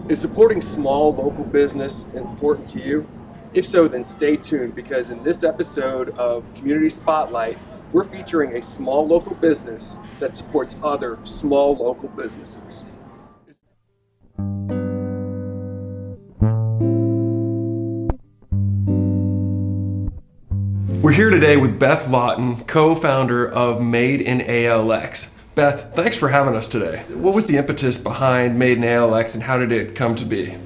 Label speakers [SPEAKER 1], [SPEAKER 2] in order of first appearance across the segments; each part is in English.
[SPEAKER 1] Is supporting small local business important to you? If so, then stay tuned, because in this episode of Community Spotlight, we're featuring a small local business that supports other small local businesses. We're here today with Beth Lawton, co-founder of Made in Alx. Beth, thanks for having us today. What was the impetus behind Made in Alx and how did it come to be?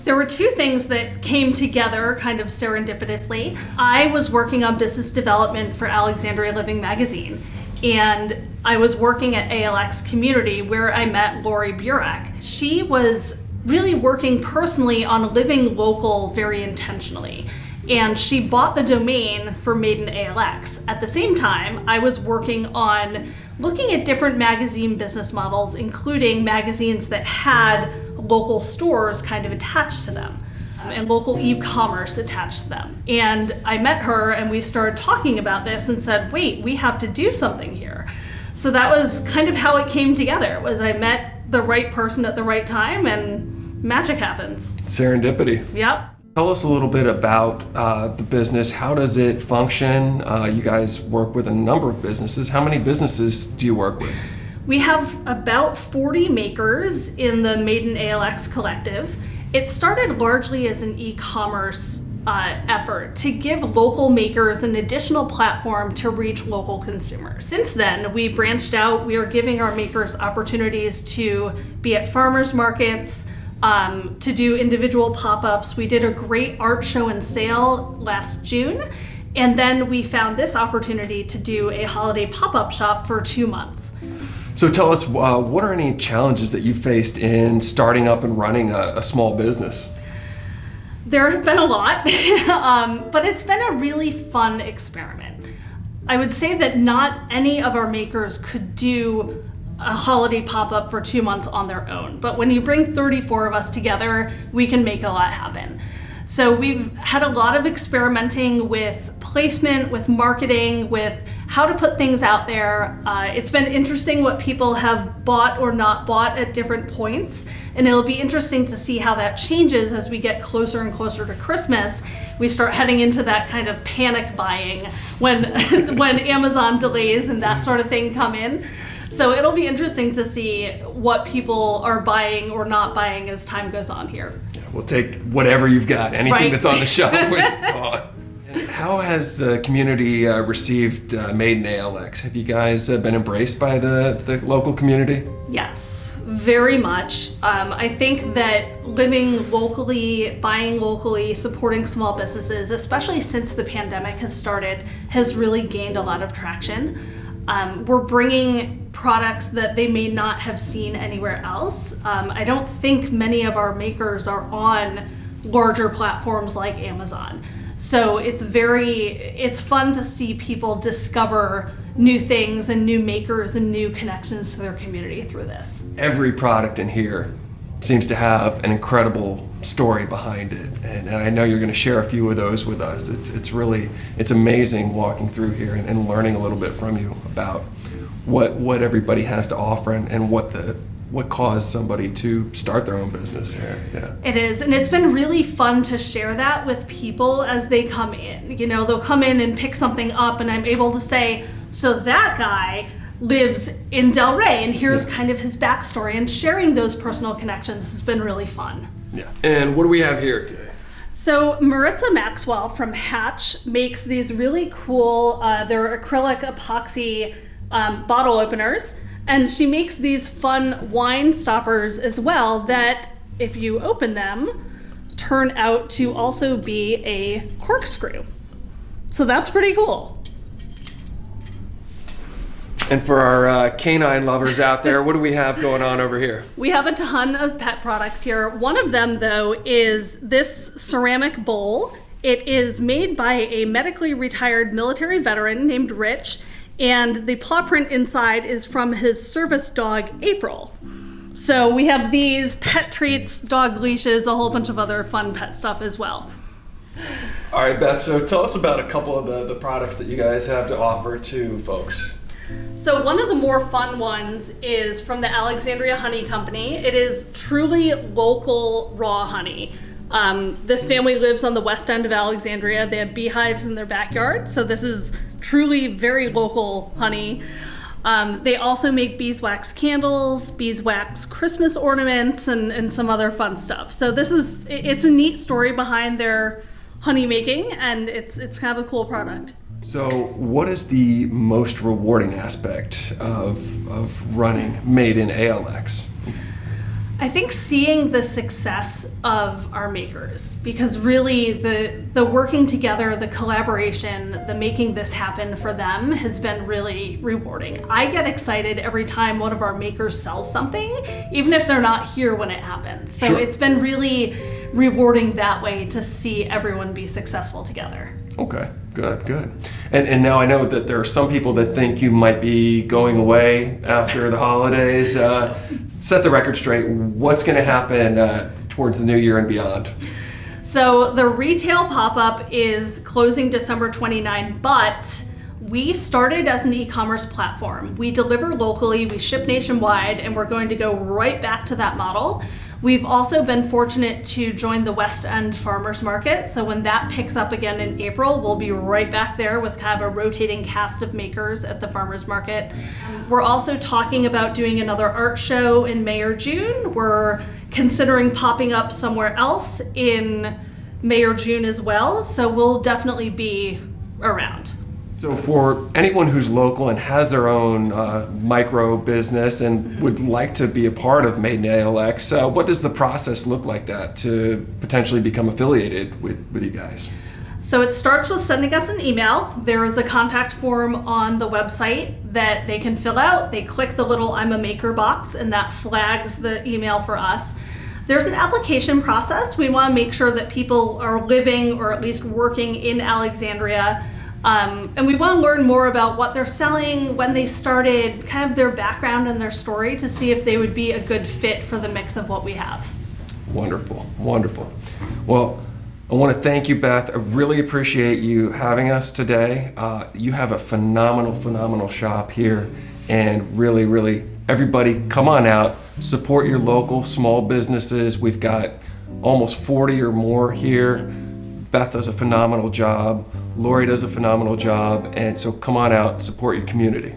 [SPEAKER 2] There were two things that came together kind of serendipitously. I was working on business development for Alexandria Living magazine, and I was working at Alx Community where I met Lori Burek. She was really working personally on living local very intentionally, and she bought the domain for Made in Alx. At the same time, I was working on looking at different magazine business models, including magazines that had local stores kind of attached to them and local e-commerce attached to them. And I met her and we started talking about this and said, wait, we have to do something here. So that was kind of how it came together, was I met the right person at the right time and magic happens.
[SPEAKER 1] Serendipity.
[SPEAKER 2] Yep.
[SPEAKER 1] Tell us a little bit about the business. How does it function? You guys work with a number of businesses. How many businesses do you work with?
[SPEAKER 2] We have about 40 makers in the Made in Alx collective. It started largely as an e-commerce effort to give local makers an additional platform to reach local consumers. Since then, we branched out. We are giving our makers opportunities to be at farmers markets, to do individual pop-ups. We did a great art show and sale last June, and then we found this opportunity to do a holiday pop-up shop for 2 months.
[SPEAKER 1] So tell us, what are any challenges that you faced in starting up and running a small business?
[SPEAKER 2] There have been a lot, but it's been a really fun experiment. I would say that not any of our makers could do a holiday pop-up for 2 months on their own. But when you bring 34 of us together, we can make a lot happen. So we've had a lot of experimenting with placement, with marketing, with how to put things out there. It's been interesting what people have bought or not bought at different points. And it'll be interesting to see how that changes as we get closer and closer to Christmas. We start heading into that kind of panic buying when, when Amazon delays and that sort of thing come in. So it'll be interesting to see what people are buying or not buying as time goes on here.
[SPEAKER 1] Yeah, we'll take whatever you've got, anything
[SPEAKER 2] right.
[SPEAKER 1] That's on the shelf when it's gone. And how has the community received Made in Alx? Have you guys been embraced by the local community?
[SPEAKER 2] Yes, very much. I think that living locally, buying locally, supporting small businesses, especially since the pandemic has started, has really gained a lot of traction. We're bringing products that they may not have seen anywhere else. I don't think many of our makers are on larger platforms like Amazon. So it's fun to see people discover new things and new makers and new connections to their community through this.
[SPEAKER 1] Every product in here seems to have an incredible story behind it, and I know you're going to share a few of those with us. It's amazing walking through here and learning a little bit from you about what everybody has to offer and what caused somebody to start their own business here. Yeah.
[SPEAKER 2] It is, and it's been really fun to share that with people as they come in. You know, they'll come in and pick something up, and I'm able to say, so that guy lives in Del Rey, and here's kind of his backstory, and sharing those personal connections has been really fun.
[SPEAKER 1] Yeah. And what do we have here today?
[SPEAKER 2] So Maritza Maxwell from Hatch makes these really cool, they're acrylic epoxy bottle openers, and she makes these fun wine stoppers as well that, if you open them, turn out to also be a corkscrew. So that's pretty cool.
[SPEAKER 1] And for our canine lovers out there, what do we have going on over here?
[SPEAKER 2] We have a ton of pet products here. One of them, though, is this ceramic bowl. It is made by a medically retired military veteran named Rich, and the paw print inside is from his service dog, April. So we have these pet treats, dog leashes, a whole bunch of other fun pet stuff as well.
[SPEAKER 1] All right, Beth, so tell us about a couple of the products that you guys have to offer to folks.
[SPEAKER 2] So one of the more fun ones is from the Alexandria Honey Company. It is truly local raw honey. This family lives on the west end of Alexandria. They have beehives in their backyard, so this is truly very local honey. They also make beeswax candles, beeswax Christmas ornaments, and some other fun stuff. So it's a neat story behind their honey making, and it's kind of a cool product.
[SPEAKER 1] So what is the most rewarding aspect of running Made in Alx?
[SPEAKER 2] I think seeing the success of our makers, because really the working together, the collaboration, the making this happen for them has been really rewarding. I get excited every time one of our makers sells something, even if they're not here when it happens. So
[SPEAKER 1] Sure.
[SPEAKER 2] It's been really rewarding that way to see everyone be successful together.
[SPEAKER 1] Okay, good. And now I know that there are some people that think you might be going away after the holidays. Set the record straight. What's going to happen towards the new year and beyond?
[SPEAKER 2] So the retail pop-up is closing December 29, but we started as an e-commerce platform. We deliver locally, we ship nationwide, and we're going to go right back to that model. We've also been fortunate to join the West End Farmers Market, so when that picks up again in April, we'll be right back there with kind of a rotating cast of makers at the Farmers Market. We're also talking about doing another art show in May or June. We're considering popping up somewhere else in May or June as well, so we'll definitely be around.
[SPEAKER 1] So for anyone who's local and has their own micro business and would like to be a part of Made in Alx, what does the process look like that to potentially become affiliated with you guys?
[SPEAKER 2] So it starts with sending us an email. There is a contact form on the website that they can fill out. They click the little I'm a maker box and that flags the email for us. There's an application process. We want to make sure that people are living or at least working in Alexandria. And we want to learn more about what they're selling, when they started, kind of their background and their story to see if they would be a good fit for the mix of what we have.
[SPEAKER 1] Wonderful. Well, I want to thank you, Beth. I really appreciate you having us today. You have a phenomenal shop here, and really, everybody come on out, support your local small businesses. We've got almost 40 or more here. Beth does a phenomenal job. Lori does a phenomenal job, and so come on out, support your community.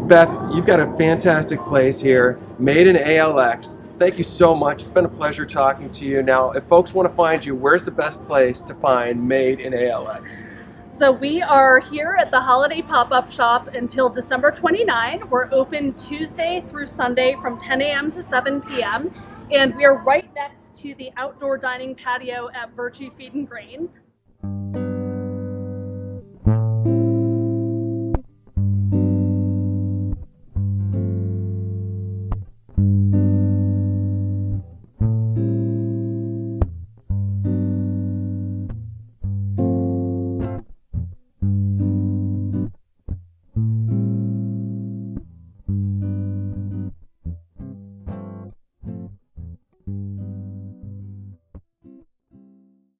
[SPEAKER 1] Beth, you've got a fantastic place here, Made in Alx. Thank you so much. It's been a pleasure talking to you. Now, if folks want to find you, where's the best place to find Made in Alx?
[SPEAKER 2] So we are here at the Holiday Pop-Up Shop until December 29. We're open Tuesday through Sunday from 10 a.m. to 7 p.m. And we are right next to the outdoor dining patio at Virtue Feed and Grain.